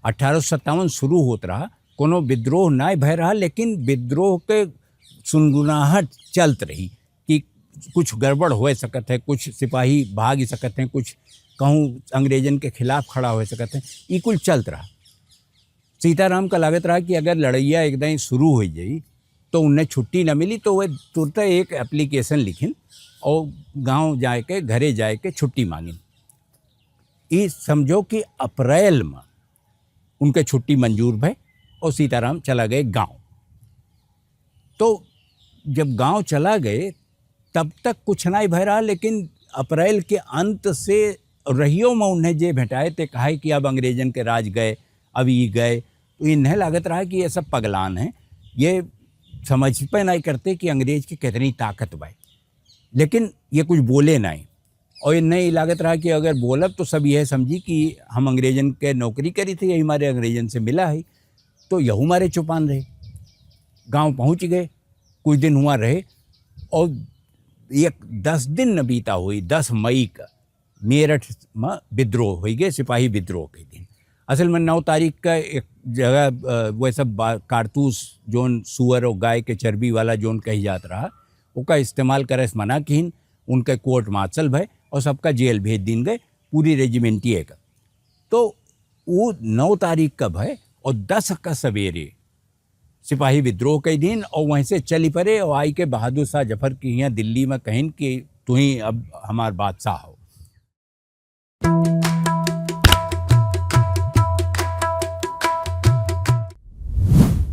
1857 शुरू होत रहा, कोनो विद्रोह ना भय रहा, लेकिन विद्रोह के सुनगुनाहट चलत रही कि कुछ गड़बड़ हो सकत है, कुछ सिपाही भाग सकते हैं, कुछ कहूँ अंग्रेजन के खिलाफ खड़ा हो सकते हैं, ये कुल चलत रहा। सीताराम का लागत रहा कि अगर लड़ैया एकदम शुरू हो जाई तो उन्हें छुट्टी न मिली, तो वह तुरंत एक एप्लीकेशन लिखिन और गांव जाके घरे जाके छुट्टी मांगिन। ये समझो कि अप्रैल में उनके छुट्टी मंजूर भय और सीताराम चला गए गांव। तो जब गांव चला गए तब तक कुछ नहीं भय रहा, लेकिन अप्रैल के अंत से रहियो में उन्हें जे भेटाए ते कहा कि अब अंग्रेजन के राज गए, अब ये गए। तो इन्हें लागत रहा कि ये सब पगलान हैं, ये समझ पे नहीं करते कि अंग्रेज की कितनी ताकत बा, लेकिन ये कुछ बोले नहीं। और इन्हें लागत रहा कि अगर बोलब तो सब यह समझी कि हम अंग्रेजन के नौकरी करी थी, यही हमारे अंग्रेजन से मिला है, तो यहू हमारे चुपान रहे। गांव पहुंच गए, कुछ दिन हुआ रहे, और एक 10 दिन न बीता हुई, 10 मई का मेरठ में विद्रोह हो गए, सिपाही विद्रोह के दिन। असल में 9 तारीख का एक जगह वह सब कारतूस जोन सुअर और गाय के चर्बी वाला जोन कही जात रहा, उसका इस्तेमाल करे मना किन, उनके कोर्ट मार्शल भय और सबका जेल भेज दिन गए, पूरी रेजिमेंटिए का। तो वो 9 तारीख का भय और 10 का सवेरे सिपाही विद्रोह के दिन, और वहीं से चली पड़े और आई के बहादुर शाह जफर की यहाँ दिल्ली में कहिन कि तू ही अब हमार बादशाह हो।